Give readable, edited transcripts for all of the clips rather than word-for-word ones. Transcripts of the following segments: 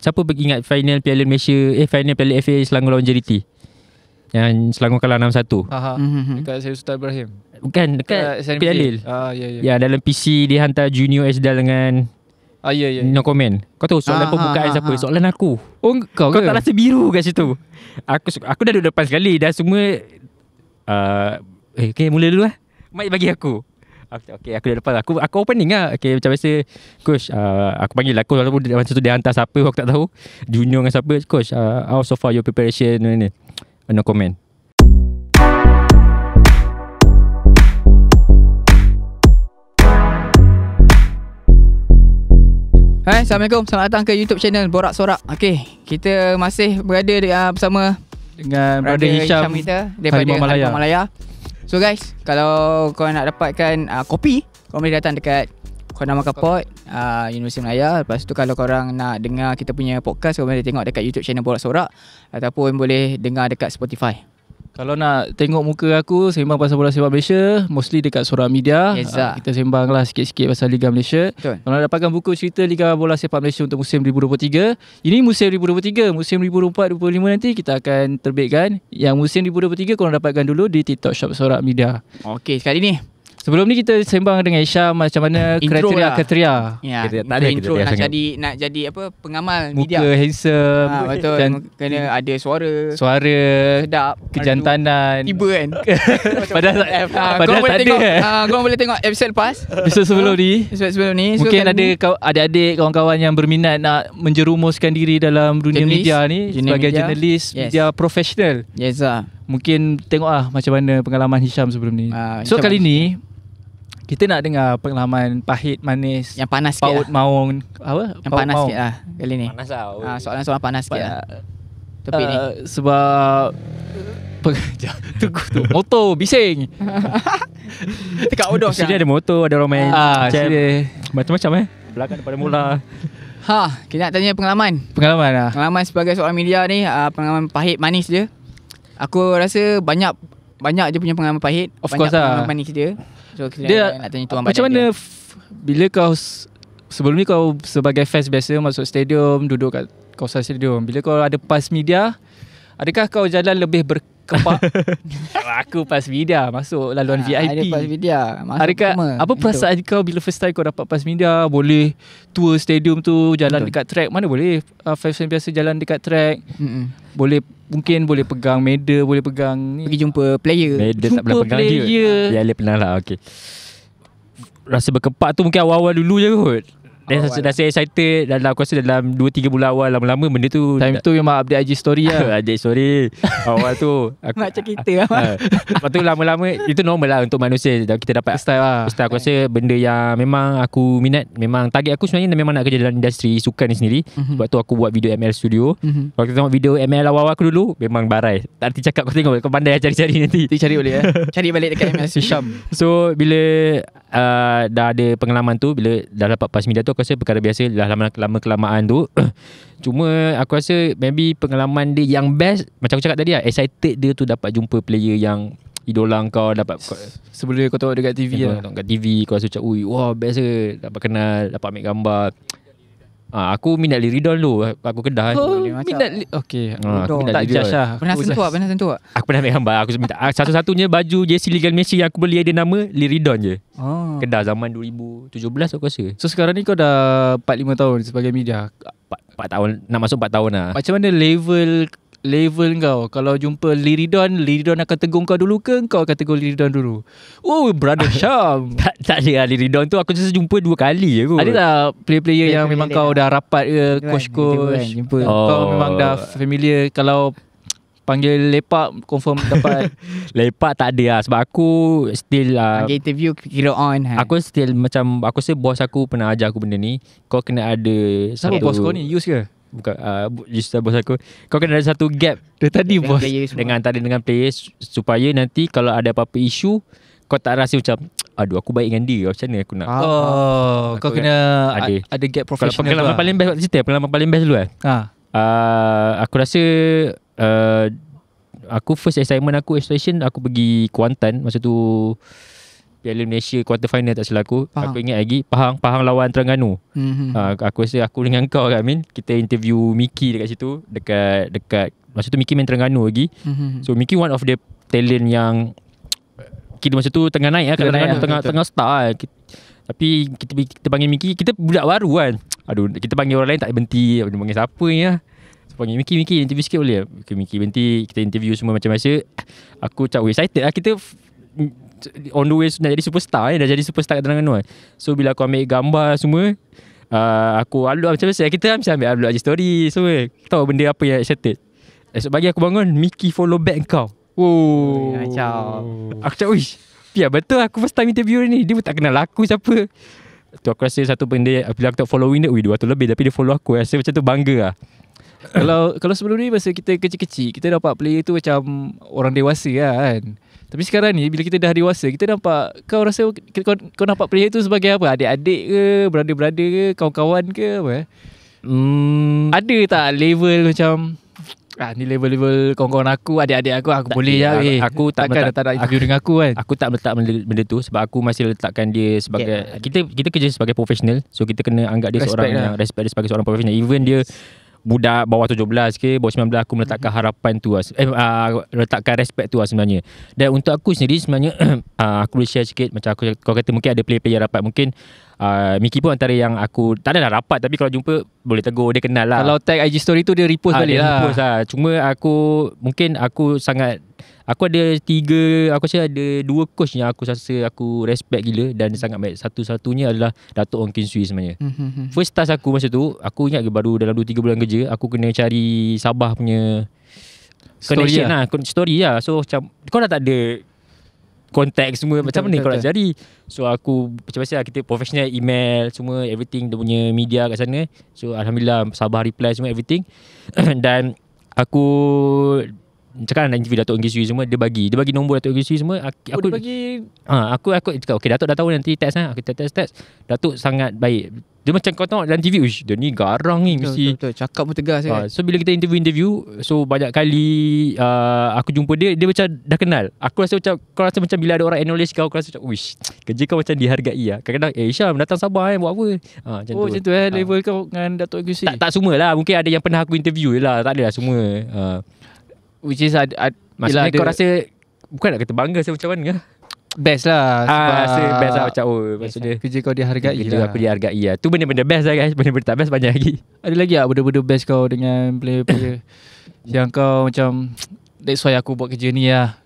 siapa ingat final Piala Malaysia, final Piala FA Selangor lawan JDT? Yang Selangor kalah 6-1. Dekat Syed Sultan Ibrahim. Bukan, dekat SNP. Pialil. Ya. Ya, dalam PC dia hantar Junior Esdal dengan Ya. no comment. Kau tahu soalan pembukaan siapa? Soalan aku. Oh, kau tak rasa biru kat situ. Aku dah duduk depan sekali. Dah semua okay, mula dulu lah. Mic bagi aku. Okay, aku dah depan. Aku opening lah. Okay, macam biasa, Coach, aku panggil aku walaupun macam tu dia hantar siapa aku tak tahu. Junior dengan siapa. Coach, how so far your preparation ni? No comment. Hai, Assalamualaikum. Selamat datang ke YouTube channel Borak Sorak. Okey, kita masih berada bersama dengan Brother Hisham kita daripada Harimau Malaya. So guys, kalau kau nak dapatkan kopi, kau boleh datang dekat Corner Makapot, Universiti Malaya. Lepas tu kalau korang nak dengar kita punya podcast, kau boleh tengok dekat YouTube channel Borak Sorak ataupun boleh dengar dekat Spotify. Kalau nak tengok muka aku sembang pasal bola sepak Malaysia, mostly dekat Sorak Media. Kita sembang lah sikit-sikit pasal Liga Malaysia. Betul. Kalau nak dapatkan buku cerita Liga Bola Sepak Malaysia untuk musim 2023, ini musim 2023, musim 2024-2025 nanti kita akan terbitkan. Yang musim 2023 korang dapatkan dulu di TikTok Shop Sorak Media. Okey, sekali ni sebelum ni kita sembang dengan Hisham macam mana kriteria. Ya, tak ada intro kriteria nak jadi apa, pengamal muka media. handsome, betul. dan Kena ada suara sedap, kejantanan. Tiba kan. Padahal tak ada. Korang boleh tengok episode lepas. Episode sebelum ni. So mungkin ada adik-adik kawan-kawan yang berminat nak menjerumuskan diri dalam dunia media ni sebagai jurnalis media profesional. Yes lah. Mungkin tengoklah macam mana pengalaman Hisham sebelum ni. So kali ni kita nak dengar pengalaman pahit, manis, yang panas sikit paut, maung, apa? Yang panas sikit lah kali ni. Panas lah. Soalan-soalan panas sikit lah topik ni. Sebab tunggu tu motor bising. Dekat Odos Sini ada motor, ada orang main sini macam-macam belakang daripada mula. Kita nak tanya pengalaman sebagai seorang media ni, pengalaman pahit manis dia. Aku rasa banyak je punya pengalaman pahit. Of course lah. Pengalaman manis dia. So kita nak tanya tuan macam mana bila kau sebelum ni kau sebagai fans biasa masuk stadium, duduk kat kawasan stadium, bila kau ada pas media, adakah kau jalan lebih berkepak? Aku pas media masuk laluan VIP. Ada pas media masuk. Adakah apa perasaan kau bila first time kau dapat pas media, boleh tour stadium tu, jalan dekat track? Mana boleh fans biasa jalan dekat track. Mungkin boleh pegang medal, boleh pegang ni, pergi jumpa player. Medal tak pernah pegang dia. Ya, pernah lah. Okey. Rasa berkepak tu mungkin awal-awal dulu je kot. Dah excited. Aku rasa dalam 2-3 bulan awal, lama-lama benda tu time tu memang update IG story lah. Update story awal tu aku, macam kita lepas tu lama-lama itu normal lah untuk manusia. Kita dapat style lah. Aku rasa benda yang memang aku minat. Memang target aku sebenarnya memang nak kerja dalam industri sukan ni sendiri. Sebab tu aku buat video ML studio. Kalau kita tengok video ML awal-awal aku dulu, memang barai. Tak arti cakap, kau tengok, kau pandai cari-cari nanti. Cari boleh cari balik dekat ML Hisham. So bila dah ada pengalaman tu, bila dah dapat pas media tu, aku rasa perkara biasa. Dah lama kelamaan tu. Cuma aku rasa maybe pengalaman dia yang best, macam aku cakap tadi lah, excited dia tu dapat jumpa player yang idola kau, dapat sebelum kau tengok dekat TV lah. Tengok kat TV, kau rasa macam wah best ke, dapat kenal, dapat ambil gambar. Aku minat Liridon dulu. Aku Kedah. Minat okey. Aku minat tak Liridon. judge lah. Pernah sentuh tak? Aku pernah ambil gambar. Aku minta satu-satunya baju jersey Liga Malaysia yang aku beli ada nama Liridon je. Kedah zaman 2017 aku rasa. So sekarang ni kau dah 4-5 tahun sebagai media. 4 tahun, nak masuk 4 tahun lah. Macam mana level kau kalau jumpa Liridon akan tegur kau dulu ke kau akan tegur Liridon dulu? Oh, Brother Syam. tak ada lah. Liridon tu aku just jumpa 2 kali je kot. Ada tak player-player yang memang kau dah rapat ke, coach-coach? Kau memang dah familiar, kalau panggil lepak confirm dapat? Lepak tak ada lah. Sebab aku still panggil interview kira on. Aku still macam, aku rasa bos aku pernah ajar aku benda ni. Kau kena ada siapa bos kau ni? Use ke? Bukan, just bos aku. Kau kena ada satu gap dia tadi bos dengan antara dengan players, supaya nanti kalau ada apa-apa isu, kau tak rasa macam aduh aku baik dengan dia, macam mana aku nak. Kau kena ada gap professional. Kalau pengalaman paling best, cerita pengalaman paling best dulu aku rasa aku first assignment aku, illustration, aku pergi Kuantan masa tu. Piala Malaysia quarter final tak silap aku. Pahang. Aku ingat lagi Pahang lawan Terengganu. Aku rasa aku dengan kau kan Min, kita interview Miki dekat situ, dekat masa tu Miki main Terengganu lagi. So Miki one of the talent yang kita masa tu tengah naik tengah star lah. Tapi kita panggil Miki, kita budak baru kan. Aduh, kita panggil orang lain tak berhenti. Dia panggil siapa ni lah. So, panggil Miki interview sikit boleh? Okay, Miki berhenti. Kita interview semua macam biasa. Aku macam excited lah. Kita on the way nak jadi superstar dah jadi superstar kat Terengganu kan. So bila aku ambil gambar semua, aku upload macam biasa. Kita mesti ambil upload je story semua. Tahu benda apa yang excited. Esok pagi aku bangun, Miki follow back kau. Oh, macam Aku cakap, wish, Pia betul aku first time interview ni. Dia pun tak kenal aku siapa. Tu aku rasa satu benda, bila aku tak following dia, 200 lebih, tapi dia follow aku. Rasa macam tu bangga lah. Kalau sebelum ni masa kita kecil-kecil, kita dapat player tu macam orang dewasa lah kan. Tapi sekarang ni bila kita dah dewasa, kita nampak, kau rasa kau nampak player tu sebagai apa? Adik-adik ke, brother-brother ke, kawan-kawan ke apa? Ada tak level macam ni level kawan-kawan aku, adik-adik aku Tak, boleh je. aku tak nak interview dengan aku kan. Aku tak meletak benda tu sebab aku masih letakkan dia sebagai kita kerja sebagai profesional. So kita kena anggap dia Respect seorang yang respect dia sebagai seorang profesional. Even dia budak bawah 17 ke bawah 19, aku meletakkan harapan tu letakkan respect tu sebenarnya. Dan untuk aku sendiri sebenarnya aku boleh share sikit. Macam kau kata mungkin ada player-player rapat. Mungkin Miki pun antara yang aku tak adalah rapat, tapi kalau jumpa boleh tegur, dia kenal lah. Kalau tag IG story tu dia repost balik lah. Repost lah. Cuma aku ada 3, aku rasa ada 2 coach yang aku rasa aku respect gila dan sangat baik. Satu-satunya adalah Datuk Ong Kin Swee sebenarnya. First task aku masa tu, aku ingat baru dalam 2-3 bulan kerja, aku kena cari Sabah punya connection lah. Story lah. So macam kau dah tak ada kontak semua, macam mana kau nak cari? So aku macam biasa kita professional, email semua, everything, dia punya media kat sana. So alhamdulillah Sabah reply semua everything. Dan aku cakap nak interview Datuk Ong Kin Swee semua, dia bagi nombor Datuk Ong Kin Swee semua. Aku bagi aku cakap okey Datuk dah tahu, nanti text lah. Aku text. Datuk sangat baik. Dia macam kau tengok dalam TV, dia ni garang ni mesti. Betul. Cakap pun tegas kan. So bila kita interview, so banyak kali aku jumpa dia macam dah kenal. Aku rasa macam, kau rasa macam bila ada orang acknowledge kau rasa macam, wish, kerja kau macam dihargai lah. Kadang-kadang Syam datang Sabah buat apa? Macam tu. Macam tu level kau dengan Datuk Ong Kin Swee. Tak semua lah. Mungkin ada yang pernah aku interview je lah. Tak adalah semua. Which is maksudnya kau rasa, bukan nak kata bangga macam mana? Best lah. Rasa best lah macam maksudnya kerja kau dihargai kerja aku dihargai lah. Tu benda-benda best lah guys. Benda-benda tak best banyak lagi. Ada lagi tak benda-benda best kau dengan player-player yang kau macam, that's why aku buat kerja ni lah?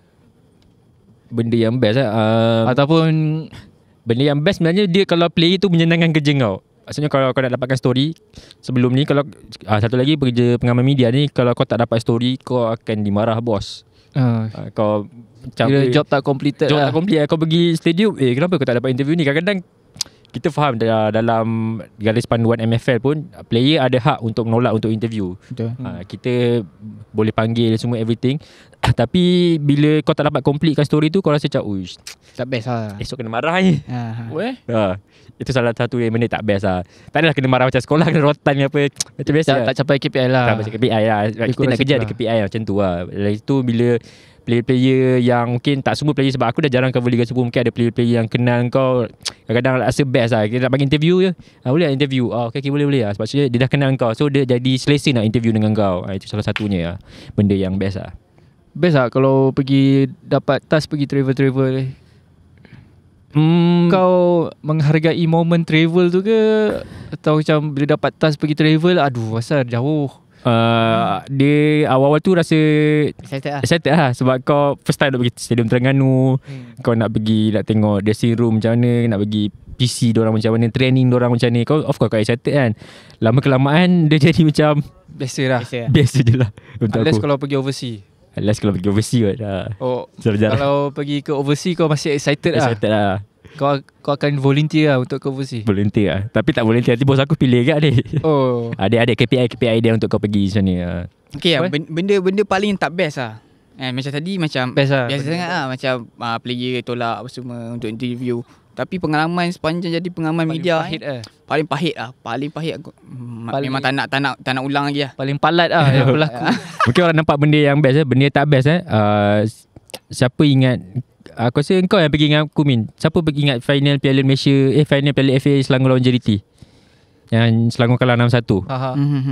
Benda yang best lah Ataupun benda yang best sebenarnya, dia kalau player tu menyenangkan kerja kau. Maksudnya kalau kau nak dapatkan story sebelum ni, kalau satu lagi pekerja pengamal media ni, kalau kau tak dapat story, kau akan dimarah bos. Kau macam job tak completed lah. Tak complete. Kau pergi stadium, kenapa kau tak dapat interview ni? Kadang-kadang kita faham dalam garis panduan MFL pun, player ada hak untuk menolak untuk interview. Betul. Kita boleh panggil semua everything. Tapi bila kau tak dapat completekan story tu, kau rasa macam, uish, tak best lah. esok kena marah ni. Itu salah satu yang benda tak best lah. Tak adalah kena marah macam sekolah, kena rotan apa, macam biasa. Tak capai KPI lah. Tak macam KPI lah. Kita nak kerja ada KPI lah, macam tu lah. Lepas tu bila player-player yang mungkin tak semua player, sebab aku dah jarang cover Liga 10, mungkin ada player-player yang kenal kau, kadang-kadang rasa best lah. Kita nak bagi interview je, boleh tak interview? Okay, boleh lah. Sebab dia dah kenal kau, so dia jadi selesa nak interview dengan kau. Itu salah satunya lah, benda yang best lah. Best lah kalau pergi dapat task pergi travel. Kau menghargai momen travel tu ke, atau macam bila dapat task pergi travel, aduh asal jauh? Dia awal-awal tu rasa excited lah. Sebab kau first time nak pergi Stadium Terengganu, kau nak pergi, nak tengok dressing room macam mana, nak pergi PC diorang macam mana, training diorang macam ni. Kau of course kau excited kan. Lama kelamaan dia jadi macam biasa lah. Biasa je lah untuk unless aku. kalau pergi overseas. Unless kalau pergi overseas lah. Kalau pergi ke overseas kau masih excited lah. Kau akan volunteer lah untuk ke overseas. Volunteer lah. Tapi tak volunteer, nanti bos aku pilih kat dia. Ada KPI dia untuk kau pergi macam ni. Okay lah, benda paling tak best lah. Macam tadi macam best lah, biasa sangat lah. Macam player tolak apa semua untuk interview. Tapi pengalaman sepanjang jadi pengamal media paling pahit lah. Paling pahit aku. Memang tak nak ulang lagi lah. Paling palat lah yang berlaku. Mungkin orang nampak benda yang best, benda yang tak best siapa ingat, aku rasa kau yang pergi dengan aku Min. Siapa pergi ingat final Piala Malaysia, final Piala FA Selangor lawan JDT, yang Selangor kalah 6-1.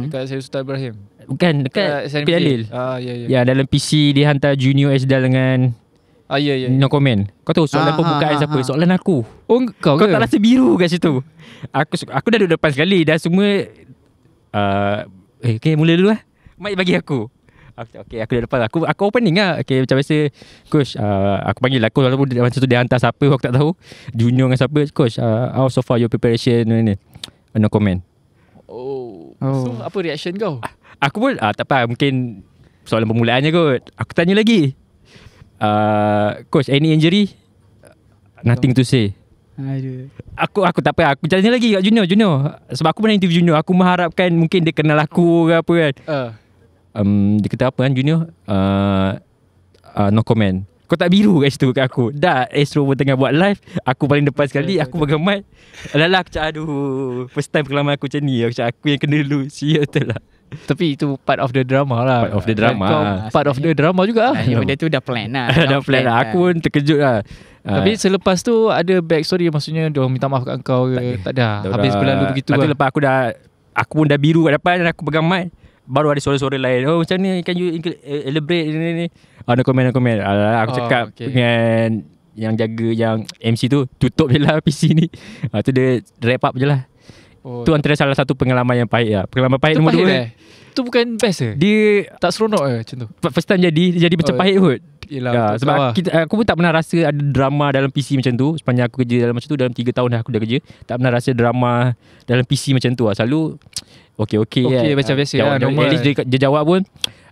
Dekat saya Sultan Ibrahim. Bukan, dekat SNP. Pialil. Ya. Ya, dalam PC dia hantar Junior Esdal dengan Ya. no comment. Kau tahu soalan pembukaan siapa? Soalan aku. Oh, kau Kau ke? tak rasa biru kat situ? Aku dah duduk depan sekali. Dah semua okay, mula dulu lah. Mic bagi aku. Okay, aku dah depan. Aku opening lah. Okay, macam biasa, Coach, aku panggil lah Coach. Walaupun masa tu dia hantar siapa, aku tak tahu, Junior dengan siapa. Coach, how so far your preparation ni? No comment. So apa reaction kau? Aku pun tak apa, mungkin soalan permulaannya kot. Aku tanya lagi, Coach, any injury? Nothing to say. Aduh. Aku tak apa. Aku tanya lagi kat Junior. Sebab aku pernah interview Junior. Aku mengharapkan mungkin dia kenal aku ke apa kan. Dia kata apa kan Junior? No comment. Kau tak biru kat situ kat aku. Dah Astro pun tengah buat live, aku paling depan sekali. Aku pegang mic. Alah aku cakap, aduh, first time pengalaman aku macam ni. Aku cakap, aku yang kena dulu. Sial betul lah. Tapi itu part of the drama lah. Part of the drama. Kau part of the drama juga lah. Benda tu dah plan lah. Dah plan lah. Aku pun terkejut lah. Tapi selepas tu ada backstory, maksudnya diorang minta maaf kat kau ke? Tak ada. Habis berlalu begitu lah. lah. Lepas aku pun dah biru kat depan dan aku pegang mic. Baru ada suara-suara lain. Oh macam ni, can you elaborate ni? No comment. Aku cakap dengan yang jaga yang MC tu, tutup je lah PC ni. Tu dia wrap up je lah. Tu antara salah satu pengalaman yang pahit lah. Pengalaman pahit nombor 2. Tu bukan best ke? Dia tak seronok macam tu. First time jadi macam pahit kot. Yelah, sebab aku pun tak pernah rasa ada drama dalam PC macam tu. Sepanjang aku kerja dalam macam tu, dalam 3 tahun dah aku dah kerja, tak pernah rasa drama dalam PC macam tu lah. Selalu Okay macam biasa lah, normal. At least dia jawab pun,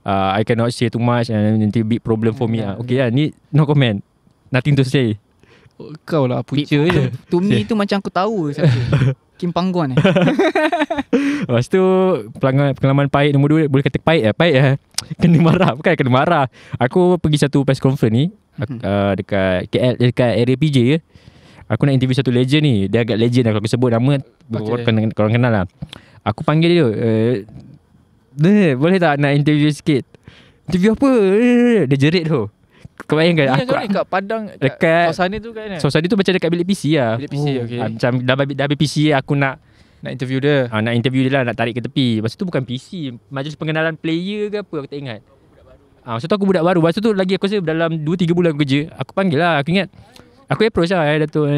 I cannot say too much and nanti big problem for me lah. Okay lah, ni no comment, nothing to say. Kau lah punca je. To me tu macam aku tahu siapa. Kim Pangguan Lepas tu pengalaman pahit nombor 2, boleh kata pahit lah. Kena marah. Bukan kena marah, aku pergi satu press conference ni dekat KL, dekat area PJ je. Aku nak interview satu legend ni. Dia agak legend lah, kalau aku sebut nama korang kenal lah. Aku panggil dia, boleh tak nak interview sikit? Interview apa? Dia jerit tu. Kau bayangkan aku kat Padang, dekat suasana tu kan? Suasana tu macam dekat bilik PC lah. Bilik PC, okay. Macam dah habis PC, aku nak interview dia. Nak interview dia lah, nak tarik ke tepi. Lepas tu bukan PC, majlis pengenalan player ke apa, aku tak ingat. Masa tu aku budak baru. Lepas tu lagi aku rasa dalam 2-3 bulan aku kerja. Aku panggil lah, aku ingat aku approach lah, Datuk.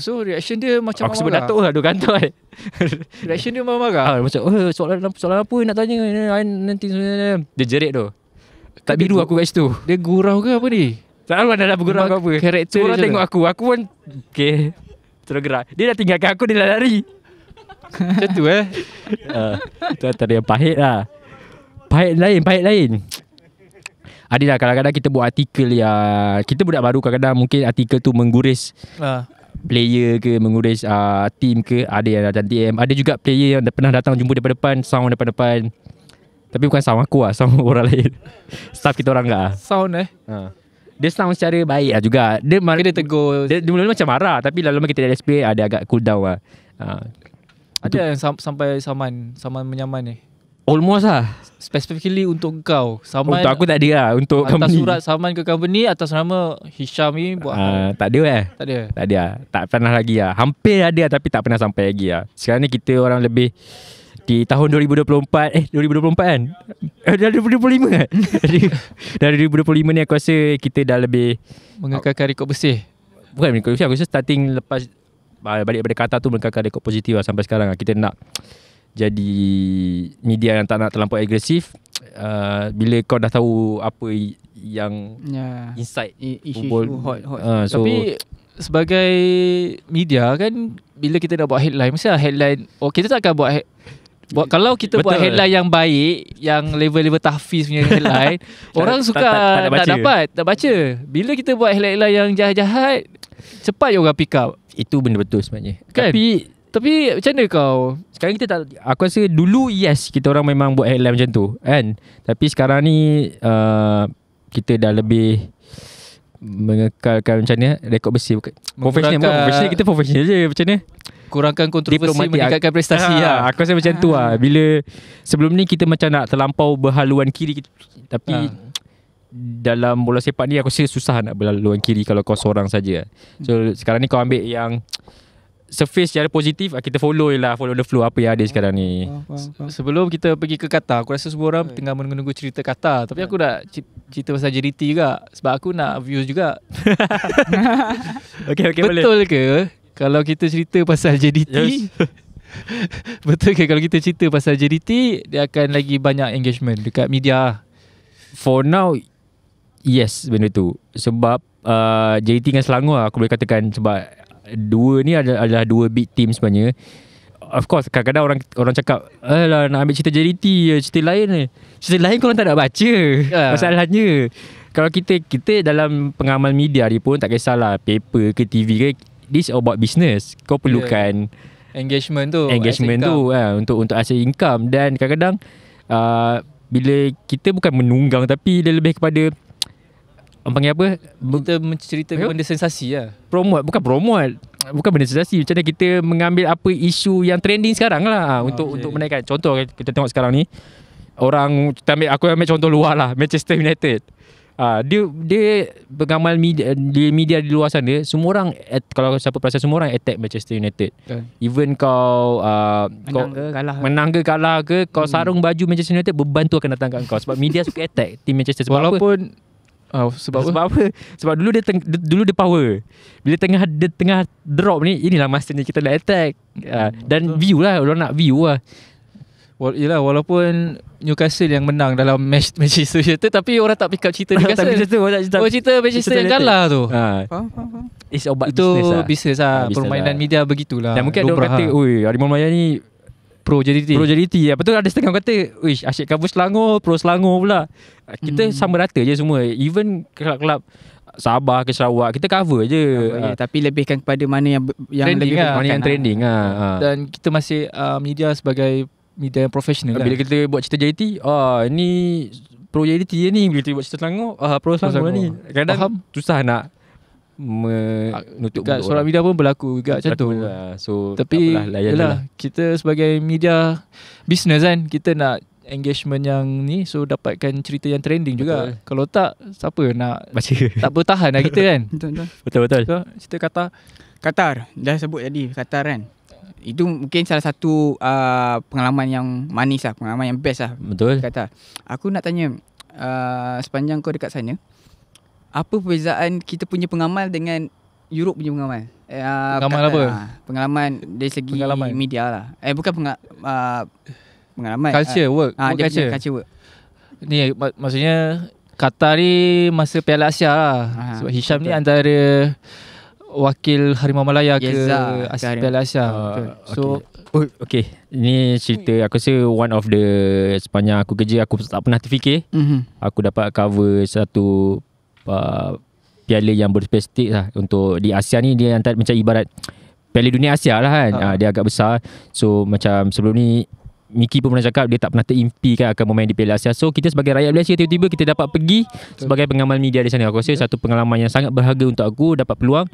So reaction dia macam aku sebut Datuk lah, duduk kantor kan. Reaction dia marah-marah. Macam soalan apa nak tanya nanti. Dia jerit tu. Tak biru aku kat situ. Dia gurau ke apa ni? Tak tahu dah bergurau ke apa. Karakter orang tengok aku pun okay, terus gerak. Dia dah tinggalkan aku, dia dah lari. Macam tu Itu antara yang pahit lah. Pahit lain. Ada lah kadang-kadang kita buat artikel yang kita budak baru, kadang-kadang mungkin artikel tu mengguris player ke, mengguris team ke. Ada yang datang DM. Ada juga player yang pernah datang jumpa depan-depan, sound depan-depan. Tapi bukan sound aku lah, sound orang lain. Staff kita orang lah. Sound dia sound secara baik lah juga. Dia tegur. Dia mula-mula macam marah, tapi lama-lama kita ada display, ada agak cool down lah. Ada yang sampai saman menyaman ni? Almost lah. Specifically untuk kau, saman. Untuk aku tak ada lah. Untuk atas company, surat saman ke company atas nama Hisham ni buat tak ada lah. Tak ada lah. Tak pernah lagi lah. Hampir ada tapi tak pernah sampai lagi lah. Sekarang ni kita orang lebih di tahun 2024 2024 kan? Dah 2025 kan? Dari 2025 ni aku rasa kita dah lebih mengekalkan rekod bersih. Bukan rekod bersih, aku rasa starting lepas balik daripada Qatar tu mengekalkan rekod positif lah sampai sekarang lah. Kita nak jadi media yang tak nak terlampau agresif. Bila kau dah tahu apa yang insight isu hot. So, tapi sebagai media kan, bila kita nak buat headline, mesti lah headline. Kita tak akan kalau kita buat headline yang baik, yang level-level tahfiz punya headline, orang suka tak baca. Bila kita buat headline yang jahat-jahat, cepat je orang pick up. Itu benda betul sebenarnya kan? Tapi macam mana kau? Sekarang kita tak, aku rasa dulu yes, kita orang memang buat headline macam tu kan. Tapi sekarang ni kita dah lebih mengekalkan macam ni rekod bersih. Profesional kita profesional je macam ni. Kurangkan kontroversi, meningkatkan prestasi lah. Aku rasa macam tu lah. Bila sebelum ni kita macam nak terlampau berhaluan kiri, tapi dalam bola sepak ni aku rasa susah nak berlaluan kiri kalau kau seorang saja. So sekarang ni kau ambil yang surface secara positif, kita follow the flow apa yang ada sekarang ni. Sebelum kita pergi ke Qatar, aku rasa semua orang tengah menunggu cerita Qatar. Tapi aku nak cerita pasal JDT juga, sebab aku nak views juga. Okay, betul boleh. ke kalau kita cerita pasal JDT? Yes. Betul ke kalau kita cerita pasal JDT, dia akan lagi banyak engagement dekat media? For now, yes, benda tu. Sebab JDT dengan Selangor aku boleh katakan, sebab dua ni adalah dua big team sebenarnya. Of course kadang-kadang orang cakap, alah nak ambil cerita JDT, cerita lain korang tak nak baca. Masalahnya kalau kita Hmm. dalam pengamal media ni pun tak kisahlah paper ke TV ke, this about business. Kau perlukan engagement tu untuk hasil income. Dan kadang-kadang bila kita bukan menunggang, tapi dia lebih kepada panggil apa, kita menceritakan benda sensasi lah. Bukan benda sensasi. Macam mana kita mengambil apa isu yang trending sekarang lah, untuk menaikkan. Contoh kita tengok sekarang ni, aku ambil contoh luar lah, Manchester United. Dia pengamal media di luar sana, semua orang kalau siapa perasan, semua orang attack Manchester United. Even kau menang ke kalah ke, kau sarung baju Manchester United, beban tu akan datang kat kau. Sebab media suka attack team Manchester. Sebab sebab apa? Sebab dulu dia power. Bila dia tengah drop ni, inilah masanya kita nak attack. Dan view lah, orang nak view lah. Yelah, walaupun Newcastle yang menang dalam match Manchester United, tapi orang tak pick up cerita Newcastle. Cerita Manchester yang kalah tu. Faham. It's about itu business lah. Permainan media begitulah. Dan mungkin ada orang kata, oi, Harimau Melaya ni Pro JDT. Lepas tu ada setengah kata, wish asyik cover Selangor, Pro Selangor pula. Kita sama rata je semua. Even kelab-kelab Sabah ke Sarawak, kita cover je. Tapi lebihkan kepada mana yang trending lebih lah. Mana yang trending lah. Dan kita masih media sebagai media yang profesional lah. Bila kita buat cerita JDT, ni Pro JDT je ni. Bila kita buat cerita Selangor, Pro Selangor ni. Kadang susah nak menutup kat solat media pun berlaku juga macam tu. So tapi yalah, kita sebagai media business kan, kita nak engagement yang ni, so dapatkan cerita yang trending juga. Kalau tak, siapa nak baca? Tak bertahan lah kita kan. Betul. So, cerita Qatar dah sebut tadi, Qatar kan. Itu mungkin salah satu pengalaman yang manis lah, pengalaman yang best lah. Betul. Qatar. Aku nak tanya, sepanjang kau dekat sana, apa perbezaan kita punya pengamal dengan Europe punya pengamal? Pengamal apa? Pengalaman dari segi media lah. Bukan pengalaman. Culture work. Culture work. Ni maksudnya Qatar ni masa Piala Asia lah. Sebab Hisham ni antara wakil Harimau Malaya ke Piala Asia. So okay. Ni cerita aku rasa one of the, sepanjang aku kerja, aku tak pernah terfikir aku dapat cover satu piala yang berspesifik lah. Untuk di Asia ni, dia antara macam ibarat Piala Dunia Asia lah kan. Dia agak besar. So macam sebelum ni Miki pun pernah cakap, dia tak pernah terimpikan akan bermain di Piala Asia. So kita sebagai rakyat Malaysia, tiba-tiba kita dapat pergi sebagai pengamal media di sana. Aku rasa satu pengalaman yang sangat berharga untuk aku, dapat peluang.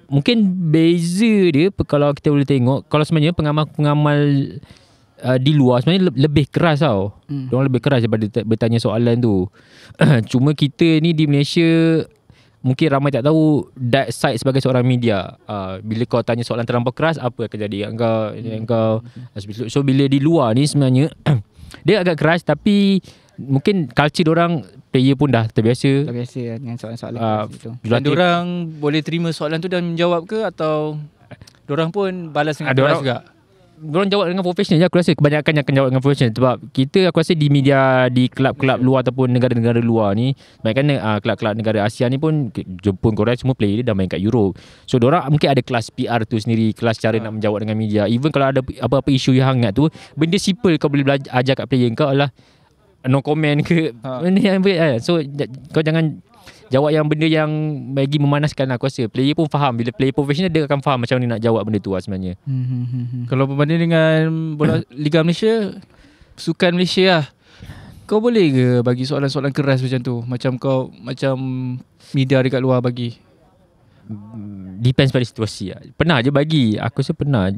Mungkin beza dia, kalau kita boleh tengok, kalau sebenarnya pengamal di luar sebenarnya lebih keras tau. Diorang lebih keras daripada bertanya soalan tu. Cuma kita ni di Malaysia mungkin ramai tak tahu that side sebagai seorang media. Bila kau tanya soalan terlampau keras, apa akan jadi engkau. So bila di luar ni sebenarnya dia agak keras, tapi mungkin culture diorang, player pun dah terbiasa dengan soalan-soalan keras itu. Dan diorang boleh terima soalan tu dan menjawab ke, atau diorang pun balas dengan keras juga? Diorang jawab dengan profesional je. Aku rasa kebanyakan yang akan jawab dengan profesional. Sebab kita, aku rasa di media, di kelab-kelab luar ataupun negara-negara luar ni, kebanyakan kelab-kelab negara Asia ni pun, Jepun, Korea, semua player dia dah main kat Europe. So diorang mungkin ada kelas PR tu sendiri, kelas cara nak menjawab dengan media. Even kalau ada apa-apa isu yang hangat tu, benda simple kau boleh ajar kat player kau adalah no comment ke benda yang so kau jangan jawab yang benda yang bagi memanaskan. Aku rasa player pun faham. Bila player profesional, dia akan faham macam mana nak jawab benda tu lah sebenarnya. Kalau berbanding dengan bola Liga Malaysia, sukan Malaysia lah, kau boleh ke bagi soalan-soalan keras macam tu, macam media dekat luar bagi? Depends pada situasi lah. Pernah je bagi. Aku rasa pernah.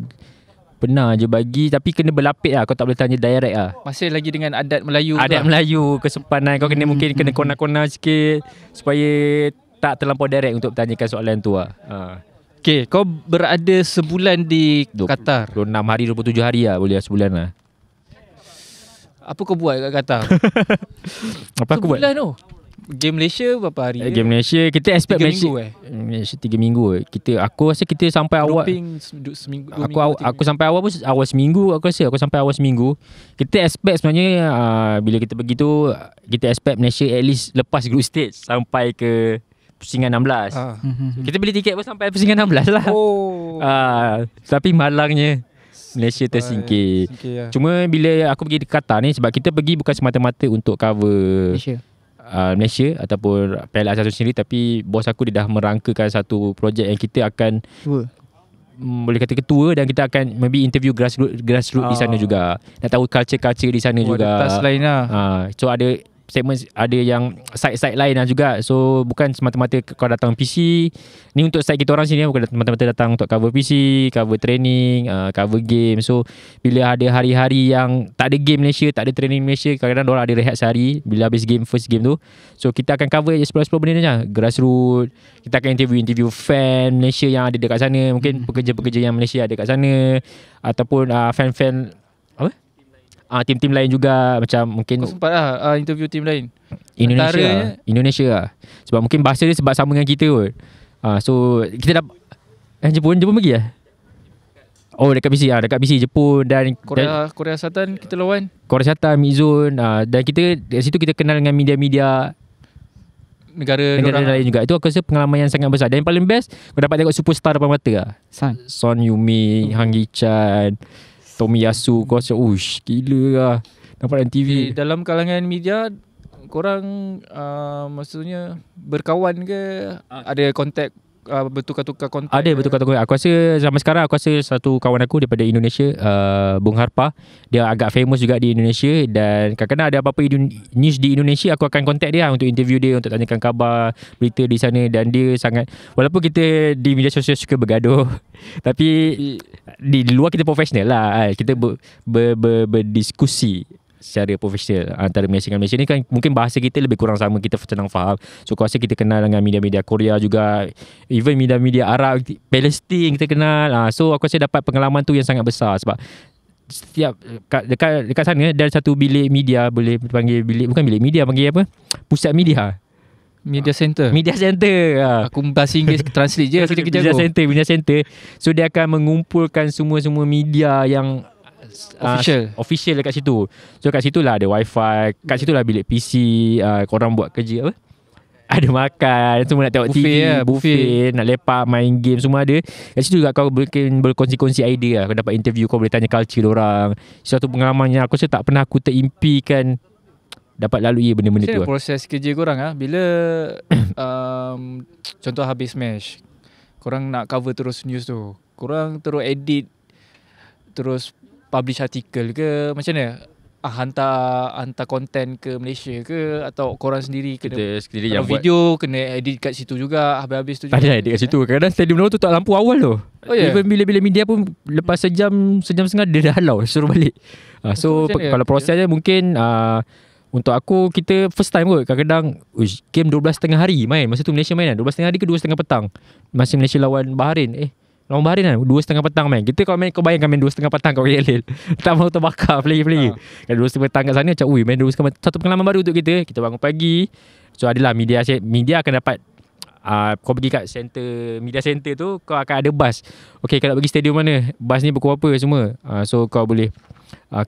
Pernah je bagi, tapi kena berlapik lah. Kau tak boleh tanya direct lah. Masih lagi dengan adat Melayu Adat Melayu, kesempanan kau kena mungkin kena kona-kona sikit supaya tak terlampau direct untuk bertanyakan soalan tu lah. Okay, kau berada sebulan di Qatar. 26 hari, 27 hari lah, boleh lah sebulan lah. Apa kau buat kat Qatar? Apa aku buat? Sebulan tu. Game Malaysia berapa hari? Game Malaysia, kita expect 3 Malaysia. Malaysia 3 minggu. Aku rasa kita sampai awal. Seminggu, Aku sampai awal pun awal seminggu. Aku sampai awal seminggu. Kita expect sebenarnya bila kita pergi tu, kita expect Malaysia at least lepas group stage sampai ke pusingan 16. Kita beli tiket pun sampai pusingan 16 lah. Tapi malangnya Malaysia tersingkir. Cuma bila aku pergi di Qatar ni, sebab kita pergi bukan semata-mata untuk cover Malaysia ataupun Piala Asal sendiri, tapi bos aku dia dah merangkakan satu projek yang kita akan boleh kata ketua, dan kita akan maybe interview grassroots di sana juga. Nak tahu culture di sana juga. Ada task lain lah. So ada segmen, ada yang side lain lah juga. So bukan semata-mata kau datang PC. Ni untuk side kita orang sini, bukan semata-mata datang untuk cover PC, cover training, cover game. So bila ada hari-hari yang tak ada game Malaysia, tak ada training Malaysia, kadang-kadang diorang ada rehat sehari bila habis game, first game tu. So kita akan cover explore benda ni je. Grassroots, kita akan interview fan Malaysia yang ada dekat sana. Mungkin pekerja-pekerja yang Malaysia ada dekat sana, ataupun fan-fan tim-tim lain juga. Macam mungkin kau sempat lah interview tim lain Indonesia lah. Sebab mungkin bahasa dia sebab sama dengan kita kot. So kita dah Jepun pergi lah. Oh dekat PC Jepun dan Korea Selatan kita lawan. Korea Selatan, Mid-Zone, dan kita dari situ kita kenal dengan media-media negara lain juga. Itu aku rasa pengalaman yang sangat besar. Dan yang paling best, kau dapat tengok superstar depan mata lah. Son Heung-min, Han Gi-chan, Tomiyasu. Kau rasa gila lah nampak dalam TV. Dalam kalangan media, korang maksudnya berkawan ke? Ada kontak, bertukar-tukar kontak? Ada bertukar-tukar. Aku rasa sampai sekarang aku rasa satu kawan aku daripada Indonesia, Bung Harpa. Dia agak famous juga di Indonesia, dan kadang-kadang ada apa-apa news di Indonesia, aku akan contact dia untuk interview dia, untuk tanyakan khabar berita di sana. Dan dia sangat, walaupun kita di media sosial suka bergaduh, tapi di luar kita profesional lah. Kita berdiskusi secara profesional antara Malaysia dengan Malaysia ni kan. Mungkin bahasa kita lebih kurang sama, kita senang faham. So aku rasa kita kenal dengan media-media Korea juga, even media-media Arab, Palestin kita kenal. So aku rasa dapat pengalaman tu yang sangat besar. Sebab setiap dekat sana ada satu bilik media, boleh panggil bilik, bukan bilik media, panggil apa, pusat media center. Aku bahasa Inggeris translate je Media center. So dia akan mengumpulkan semua media yang official dekat situ. So kat situ lah ada wifi, kat situ lah bilik PC, korang buat kerja apa, ada makan, semua nak tengok buffet, nak lepak, main game, semua ada. Kat situ juga kau mungkin berkongsi-kongsi idea lah. Kau dapat interview, kau boleh tanya culture orang. Satu pengalaman yang aku rasa tak pernah aku terimpikan dapat lalui benda-benda tu. Proses kerja korang bila contoh habis match, korang nak cover terus news tu, korang terus edit, terus publish artikel ke, macam mana? Hantar konten ke Malaysia ke, atau korang sendiri kena sendiri yang video buat, kena edit kat situ juga, habis-habis tu juga? Ada edit kat situ. Kadang-kadang stadium tu tak lampu awal tu. Even bila media pun lepas sejam setengah dia dah halau suruh balik. So kalau prosesnya mungkin untuk aku, kita first time kot. Kadang-kadang game 12.30 hari main. Masa tu Malaysia main 12.30 hari ke 2.30 petang. Masa Malaysia lawan Bahrain. Lawan Bahrain 2.30 petang main. Kita kalau main, kau bayangkan main 2.30 petang kau KL. Tak mahu terbakar player. Kalau 2.30 petang kat sana macam main 2.30. Satu pengalaman baru untuk kita. Kita bangun pagi. So adalah media akan dapat kau pergi kat media center tu, kau akan ada bus. Okay, kalau pergi stadium mana, bus ni pukul apa semua. So kau boleh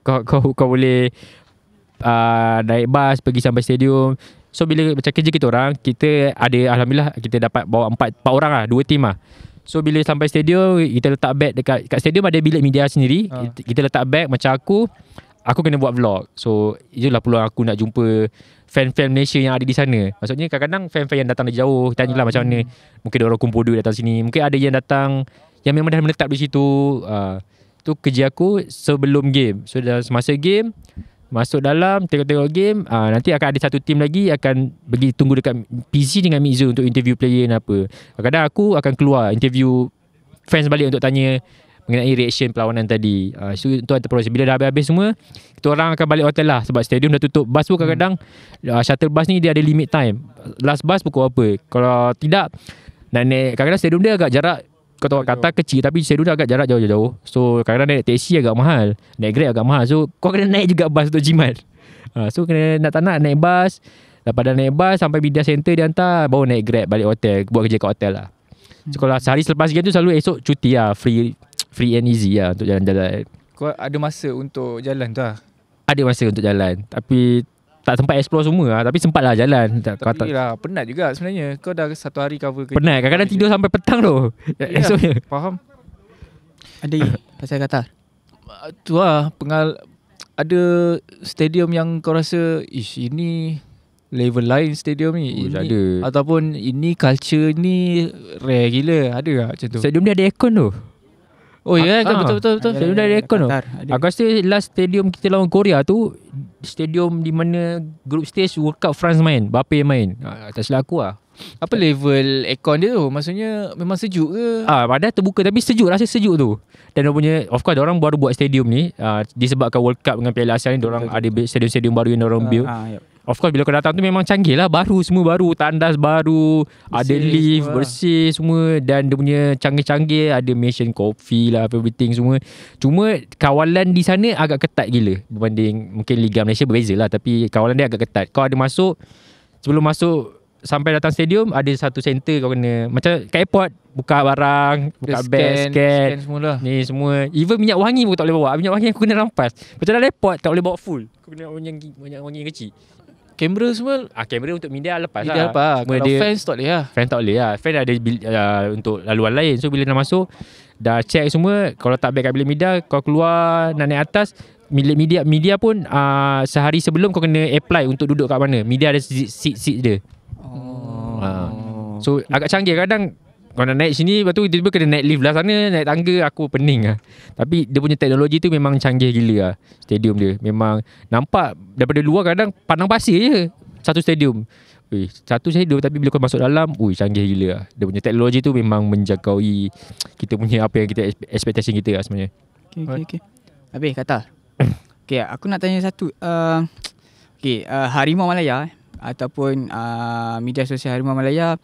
kau boleh naik bas pergi sampai stadium. So bila macam kerja kita orang, kita ada, alhamdulillah kita dapat bawa 4 orang lah, 2 tim lah. So bila sampai stadium, kita letak bag kat stadium ada bilik media sendiri. Kita letak bag. Macam aku kena buat vlog. So itulah peluang aku nak jumpa fan-fan Malaysia yang ada di sana. Maksudnya kadang-kadang fan-fan yang datang dari jauh, tanyalah macam mana, mungkin orang kumpul duit datang sini. Mungkin ada yang datang yang memang dah menetap di situ. Tu kerja aku sebelum game. So dah semasa game, masuk dalam, tengok-tengok game, nanti akan ada satu tim lagi akan pergi tunggu dekat PC dengan Mid-Zone untuk interview player dan apa. Kadang-kadang aku akan keluar interview fans balik untuk tanya mengenai reaction perlawanan tadi. So itu ada proses. Bila dah habis semua, kita orang akan balik hotel lah sebab stadium dah tutup. Bas pun kadang-kadang shuttle bus ni dia ada limit time. Last bus pukul apa. Kalau tidak nak naik, kadang-kadang stadium dia agak jarak, kau tahu kata kecil tapi stadium dia agak jarak jauh-jauh. So kadang-kadang naik taxi agak mahal, naik Grab agak mahal. So kau kena naik juga bas untuk jimat. So kena nak tak nak naik bas. Lepas dah naik bas sampai media center dia hantar, baru naik Grab balik hotel, buat kerja kat hotel lah. So kalau sehari selepas game tu selalu esok cuti lah, free and easy lah untuk jalan-jalan. Kau ada masa untuk jalan tu lah? Ada masa untuk jalan, tapi tak sempat explore semua lah. Tapi sempat lah jalan. Tapi lah penat juga sebenarnya. Kau dah satu hari cover kerja. Penat, kadang-kadang tidur sampai petang tu. Esoknya. Faham. Ada pasal Qatar. Tu lah ada stadium yang kau rasa ini level lain stadium ni. Ini, ada. Ataupun ini culture ni rare gila. Ada tak macam tu? Stadium dia ada aircon tu. Oh ya kan, betul. Stadium dia ada aircon tu. Aku rasa last stadium kita lawan Korea tu, stadium di mana group stage World Cup France main, Mbappe main. Tak silap aku lah. Apa level aircon dia tu? Maksudnya memang sejuk ke? Padahal terbuka tapi sejuk, rasa sejuk tu. Dan dia punya, of course diorang baru buat stadium ni disebabkan World Cup dengan Piala Asia ni, diorang ada stadium-stadium baru yang diorang build. Of course bila kau datang tu memang canggih lah, baru, semua baru, tandas baru, ada lift, bersih semua. Dan dia punya canggih-canggih, ada machine coffee lah, everything semua. Cuma kawalan di sana agak ketat gila berbanding mungkin Liga Malaysia, berbeza lah. Tapi kawalan dia agak ketat. Kau ada masuk, sebelum masuk sampai datang stadium, ada satu center kau kena, macam kat airport, buka barang, buka bag, scan semua. Ni semua. Even minyak wangi pun tak boleh bawa. Minyak wangi aku kena rampas. Macam dalam airport tak boleh bawa full. Aku kena minyak wangi kecil. Kamera semua? Kamera untuk media lepas media lah. Lepas. Kalau fans tak boleh lah. Fans tak boleh lah. Fans ada untuk laluan lain. So bila dah masuk, dah check semua. Kalau tak baik kat bilik media, kau keluar nak naik atas, bilik media pun sehari sebelum kau kena apply untuk duduk kat mana. Media ada seat dia. So agak canggih. Kadang kau nak naik sini, lepas tu tiba-tiba kena naik lift belah sana, naik tangga, aku pening lah. Tapi dia punya teknologi tu memang canggih gila lah. Stadium dia memang nampak daripada luar kadang pandang pasir je satu stadium. Satu stadium tapi bila kau masuk dalam, canggih gila lah. Dia punya teknologi tu memang menjangkaui kita punya apa yang kita expectation kita lah sebenarnya. Okay. Habis Qatar. Okay, aku nak tanya satu. Harimau Malaya ataupun media sosial Harimau Malaya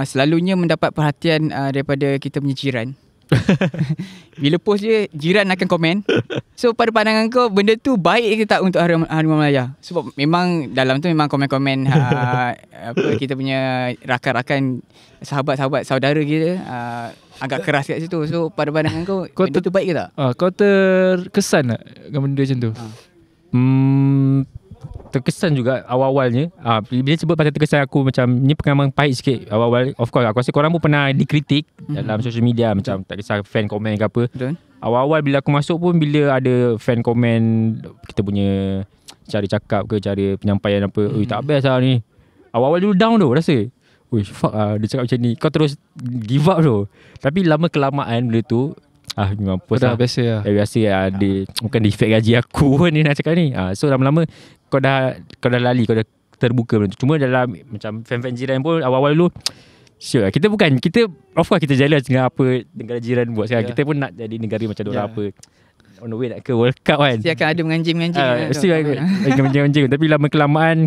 selalunya mendapat perhatian daripada kita punya jiran. Bila post je, jiran akan komen. So pada pandangan kau, benda tu baik ke tak untuk Harimau Malaya? Sebab memang dalam tu memang komen-komen kita punya rakan-rakan, sahabat-sahabat, saudara kita agak keras kat situ. So pada pandangan kau, benda tu baik ke tak? Kau terkesan tak dengan benda macam tu? Terkesan juga awal-awalnya. Bila sebut pasal terkesan, aku macam ni pengalaman pahit sikit awal-awal. Of course aku rasa korang pun pernah dikritik dalam social media, macam tak kisah fan komen ke apa. Betul. Awal-awal bila aku masuk pun, bila ada fan komen kita punya cara cakap ke, cara penyampaian apa, tak best lah ni. Awal-awal dulu down tu rasa, fuck lah dia cakap macam ni, kau terus give up tu. Tapi lama kelamaan benda tu, memang dah biasa lah. Biasa lah. Bukan defect gaji aku pun ni nak cakap ni. So lama-lama kau dah lali, kau dah terbuka benda tu. Cuma dalam macam fan-fan jiran pun awal-awal dulu, sure kita of course kita jealous dengan apa negara jiran buat sekarang. Kita pun nak jadi negara macam diorang apa. On the way nak ke World Cup kan. Mesti akan ada menganjing-menganjing. Mesti menganjing-menganjing. Tapi lama kelamaan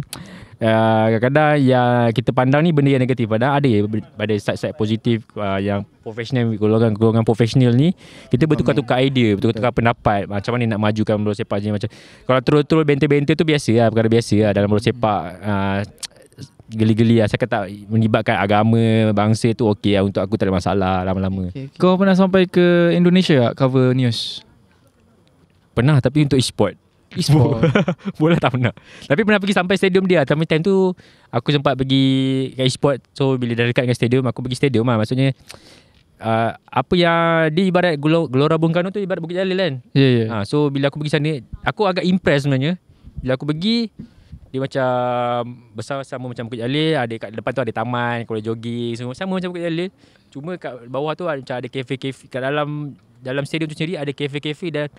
kadang-kadang yang kita pandang ni benda yang negatif. Padahal ada side-side positif yang profesional, golongan profesional ni. Kita bertukar-tukar idea, bertukar-tukar pendapat macam mana nak majukan bola sepak je. Macam kalau terus-terus benter-benter tu biasa lah, perkara biasa lah dalam bola sepak. Geli-geli lah. Saya kata melibatkan agama, bangsa tu okey lah. Untuk aku tak ada masalah lama-lama. Okay. Kau pernah sampai ke Indonesia tak cover news? Pernah, tapi untuk e-sport. Bola tak pernah. Tapi pernah pergi sampai stadium dia. Tapi time tu aku sempat pergi ke e-sport. So bila dah dekat dengan stadium, aku pergi stadium lah. Maksudnya apa yang dia ibarat Gelora Bung Karno tu ibarat Bukit Jalil kan. Yeah. So bila aku pergi sana, aku agak impress sebenarnya. Bila aku pergi, dia macam besar sama macam Bukit Jalil. Ada kat depan tu ada taman, kau boleh jogging, semua sama macam Bukit Jalil. Cuma kat bawah tu macam ada kafe-kafe. Kat dalam stadium tu sendiri ada kafe-kafe dan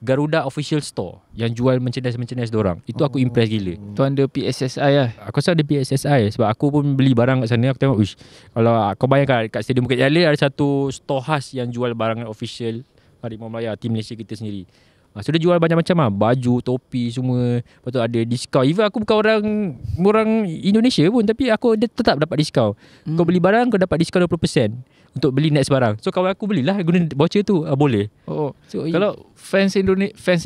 Garuda official store yang jual merchandise diorang. Itu aku impress gila. Tu under PSSI lah. Aku rasa ada PSSI sebab aku pun beli barang kat sana. Aku tengok, kalau kau bayangkan kat stadium Bukit Jalil ada satu store khas yang jual barang official Harimau Melaya, tim Malaysia kita sendiri. So dia jual banyak macam baju, topi semua. Lepas tu ada diskaun. Even aku bukan orang Indonesia pun, tapi aku tetap dapat diskaun. Kau beli barang, kau dapat diskaun 20% untuk beli next barang. So kawan aku belilah guna voucher tu, boleh. So, kalau fans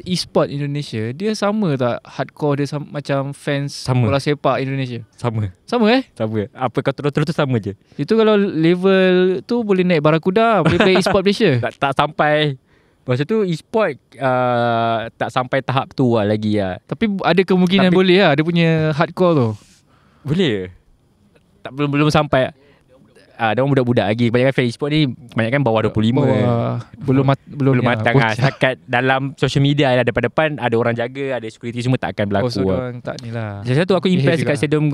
e-sport Indonesia, dia sama tak hardcore dia macam fans bola sepak Indonesia? Sama Sama. Apa kau terus sama je. Itu kalau level tu boleh naik Barakuda, boleh play e-sport Malaysia. tak sampai. Masa tu e-sport tak sampai tahap tu lagi lah. Tapi ada kemungkinan boleh lah, dia punya hardcore tu. Boleh. Tak belum sampai. Dia orang budak-budak lagi. Kebanyakan fan e-sport ni kebanyakan bawah 25. Belum matang lah. Setakat dalam social media lah, depan-depan ada orang jaga, ada security semua, tak akan berlaku. So diorang tak ni lah. Satu aku impress kat stadium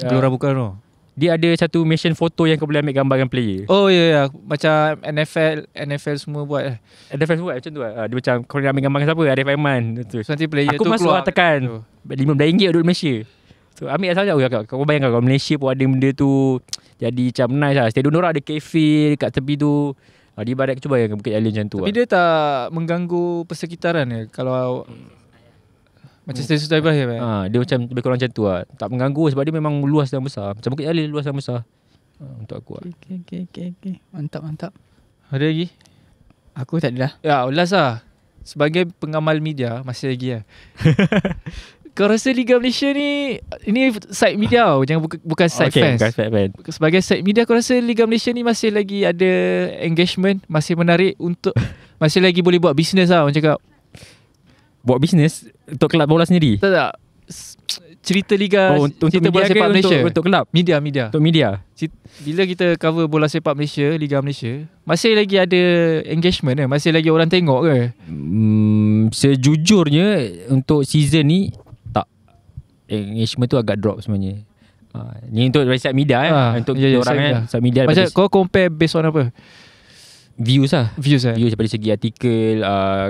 Gelora Bung Karno. Dia ada satu mission foto yang kau boleh ambil gambar dengan player. Oh ya. Macam NFL semua buat. NFL semua buat macam tu lah. Dia macam kau nak ambil gambar dengan siapa? Ada Faiman. So nanti player aku tu masuk keluar. Aku tekan RM15 duduk Malaysia. So ambil saja. Kau bayangkan kalau Malaysia pun ada benda tu, jadi macam nice lah. Stadium Nora ada kafe dekat tepi tu. Di barat cuba bayangkan Bukit Jalil macam tu. Tapi dia tak mengganggu persekitaran ke? Kalau macam Stadium Sultan Ibrahim dia macam lebih kurang macam tu lah. Tak mengganggu sebab dia memang luas dan besar. Macam Bukit Jalil luas dan besar. Untuk aku lah. Okay. Mantap. Ada lagi? Aku tak ada dah. Ya, last lah. Sebagai pengamal media, masih lagi lah. Kau rasa Liga Malaysia ni, ini side media tau, jangan bukan side fans. Bukan side fan. Sebagai side media, kau rasa Liga Malaysia ni masih lagi ada engagement, masih menarik untuk, masih lagi boleh buat bisnes lah, orang cakap. Buat bisnes untuk kelab bola sendiri? Tak. Cerita Liga, untuk cerita bola sepak Malaysia. Untuk kelab? Media. Untuk media? Bila kita cover bola sepak Malaysia, Liga Malaysia, masih lagi ada engagement ke? Masih lagi orang tengok ke? Sejujurnya untuk season ni tak. Engagement tu agak drop sebenarnya. Ni untuk dari side media untuk orang side media. Macam kau compare based on apa? Views lah. Views daripada segi artikel,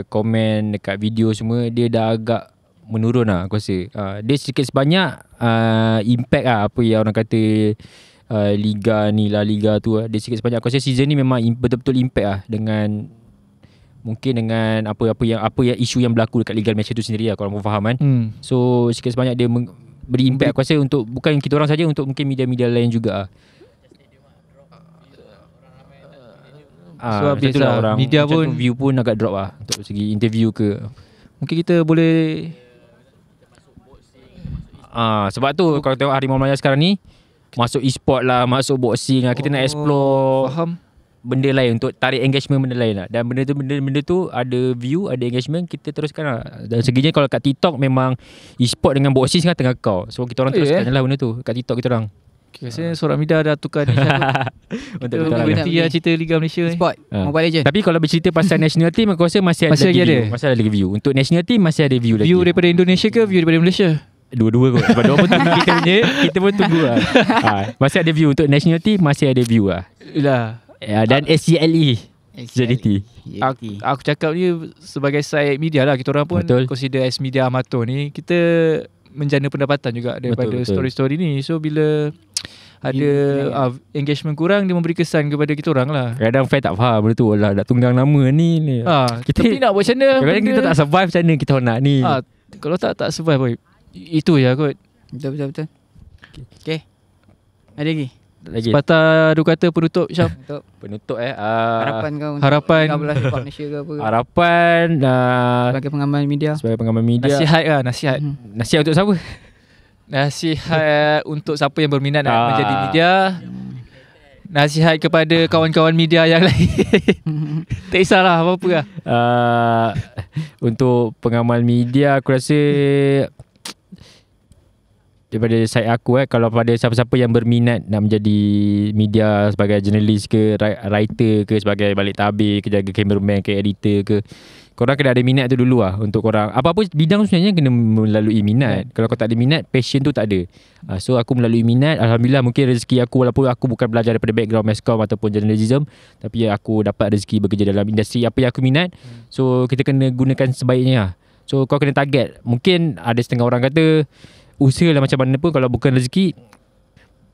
komen dekat video semua, dia dah agak menurun lah aku rasa. Dia sedikit sebanyak impact lah apa yang orang kata Liga ni lah, Liga tu lah. Dia sedikit sebanyak aku rasa season ni memang betul-betul impact lah dengan mungkin dengan apa yang isu yang berlaku dekat Liga Malaysia tu sendiri lah, kalau orang faham kan. So sikit sebanyak dia beri impact aku rasa untuk bukan kita orang saja, untuk mungkin media-media lain juga lah. So habis lah orang media pun view pun agak drop lah untuk segi interview ke. Mungkin kita boleh sebab tu kalau tengok Harimau Melaya sekarang ni, masuk e-sport lah, masuk boxing lah, kita nak explore benda lain untuk tarik engagement benda lain lah. Dan benda tu ada view, ada engagement, kita teruskan lah. Dan seginya kalau kat TikTok memang e-sport dengan boxing sekarang tengah kau. So kita orang teruskan lah benda tu kat TikTok kita orang. Rasanya Sorak Media dah tukar ni. Untuk kita berhenti lah cerita Liga Malaysia ni. Sport, Mobile Legends. Tapi kalau bercerita pasal national team, aku rasa masih ada view. Masih ada lagi view. Untuk national team masih ada view lagi. View daripada Indonesia ke view daripada Malaysia? Dua-dua kot. Sebab dua pun tunggu kita punya. Kita pun tunggu lah. Masih ada view. Untuk national team masih ada view lah. Dan SCLE JDT. Aku cakap ni sebagai side media lah. Kita orang pun consider as media amatur ni, kita menjana pendapatan juga daripada story-story ni. So bila ada engagement kurang, dia memberi kesan kepada kita orang lah. Kadang fan tak faham benda tu lah, nak tunggang nama ni. Kita tapi nak buat macam mana? Kadang kita tak survive macam mana kita nak ni. Kalau tak survive boy. Itu je kot. Betul. Okay. Ada lagi? Sepatah dua kata penutup Syam. Penutup harapan kau untuk harapan bola sepak Malaysia ke apa? Harapan sebagai pengamal media. Nasihat lah, nasihat. Nasihat untuk siapa? Nasihat untuk siapa yang berminat nak menjadi media. Nasihat kepada kawan-kawan media yang lain. Tak kisahlah apa-apa lah. Untuk pengamal media, aku rasa daripada side aku kalau pada siapa-siapa yang berminat nak menjadi media sebagai jurnalis ke, writer ke, sebagai balik tabir ke, jaga cameraman ke, editor ke, korang kena ada minat tu dulu lah. Untuk korang apa-apa bidang sebenarnya kena melalui minat. Kalau kau tak ada minat, passion tu tak ada. So aku melalui minat, alhamdulillah mungkin rezeki aku, walaupun aku bukan belajar daripada background masscom ataupun journalism, tapi aku dapat rezeki bekerja dalam industri apa yang aku minat. So kita kena gunakan sebaiknya lah. So kau kena target. Mungkin ada setengah orang kata usahalah macam mana pun, kalau bukan rezeki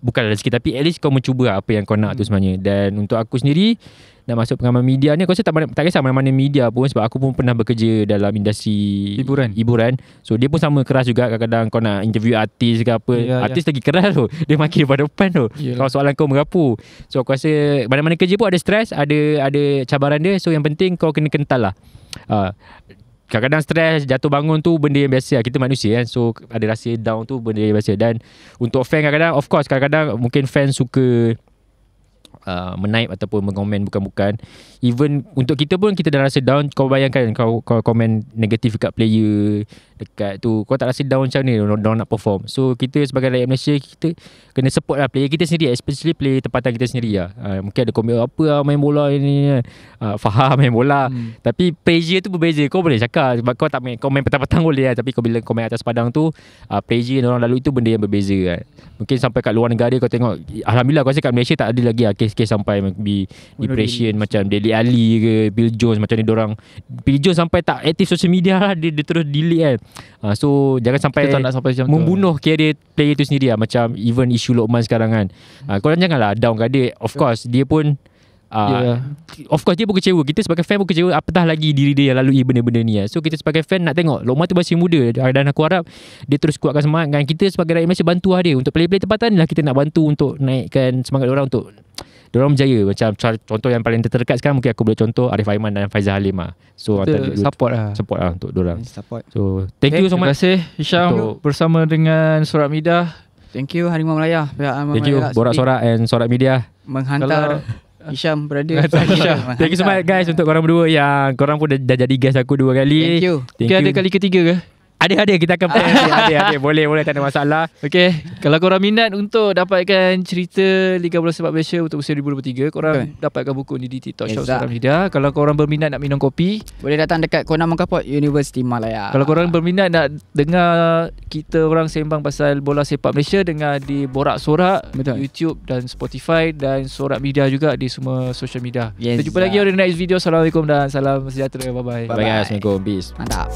bukanlah rezeki, tapi at least kau mencuba apa yang kau nak tu sebenarnya. Dan untuk aku sendiri nak masuk pengalaman media ni, aku rasa tak kisah mana-mana media pun, sebab aku pun pernah bekerja dalam industri hiburan. So dia pun sama keras juga. Kadang-kadang kau nak interview artis ke apa, artis lagi keras tu, dia maki depan tu. Kalau soalan kau merapu. So aku rasa mana-mana kerja pun ada stres, ada cabaran dia. So yang penting kau kena kental lah. Kadang-kadang stres, jatuh bangun tu benda yang biasa. Kita manusia kan. So ada rasa down tu benda yang biasa. Dan untuk fan kadang-kadang, of course kadang-kadang mungkin fan suka menaip ataupun mengomen bukan-bukan. Even untuk kita pun kita dah rasa down. Kau bayangkan kau komen negatif dekat player dekat tu, kau tak rasa down macam ni diorang nak perform. So kita sebagai rakyat Malaysia, kita kena support lah player kita sendiri, especially player tempatan kita sendiri lah. Mungkin ada komen apa main bola ni, faham main bola, tapi pressure tu berbeza. Kau boleh cakap sebab kau tak main, kau main petang-petang boleh lah, tapi kau bila kau main atas padang tu, pressure yang orang lalu itu benda yang berbeza kan. Mungkin sampai kat luar negara kau tengok, alhamdulillah aku rasa kat Malaysia tak ada lagi lah kes-kes sampai depression macam Dele Ali ke Bill Jones macam ni. Bill Jones sampai tak aktif social media lah, dia terus delete kan. So jangan sampai membunuh career player tu sendiri lah. Macam even isu Lokman sekarang kan, korang janganlah down kat dia. Of course dia pun of course dia pun kecewa, kita sebagai fan pun kecewa, apatah lagi diri dia yang lalui benda-benda ni. So kita sebagai fan nak tengok Lokman tu masih muda, dan aku harap dia terus kuatkan semangat. Dan kita sebagai rakyat Malaysia bantu lah dia. Untuk player-player tempatan ni lah kita nak bantu untuk naikkan semangat diorang untuk diorang berjaya. Macam contoh yang paling terdekat sekarang mungkin aku boleh contoh Arif Aiman dan Faizal Halim lah. So support lah untuk diorang. So thank you so much. Terima kasih Hisham bersama dengan Sorak Media. Thank you Harimau Melaya. Thank you Borak Sorak and Sorak Media menghantar Hisham berada. Thank you so much guys untuk korang berdua yang korang pun dah jadi guest aku 2 kali. Thank you. Ada kali ketiga ke? Ada kita akan plan. ada boleh tak ada masalah. Okay, kalau korang minat untuk dapatkan cerita Liga Bola Sepak Malaysia untuk usia 2023, korang dapatkan buku ni di TikTok Shop Sorak Media. Kalau korang berminat nak minum kopi, boleh datang dekat Kona Mangkapot University Malaya. Kalau korang berminat nak dengar kita orang sembang pasal bola sepak Malaysia, dengar di Borak Sorak, YouTube dan Spotify, dan Sorak Media juga di semua social media. Kita jumpa lagi on the next video. Assalamualaikum dan salam sejahtera. Bye-bye. Bye guys. Assalamualaikum. Peace. Mantap.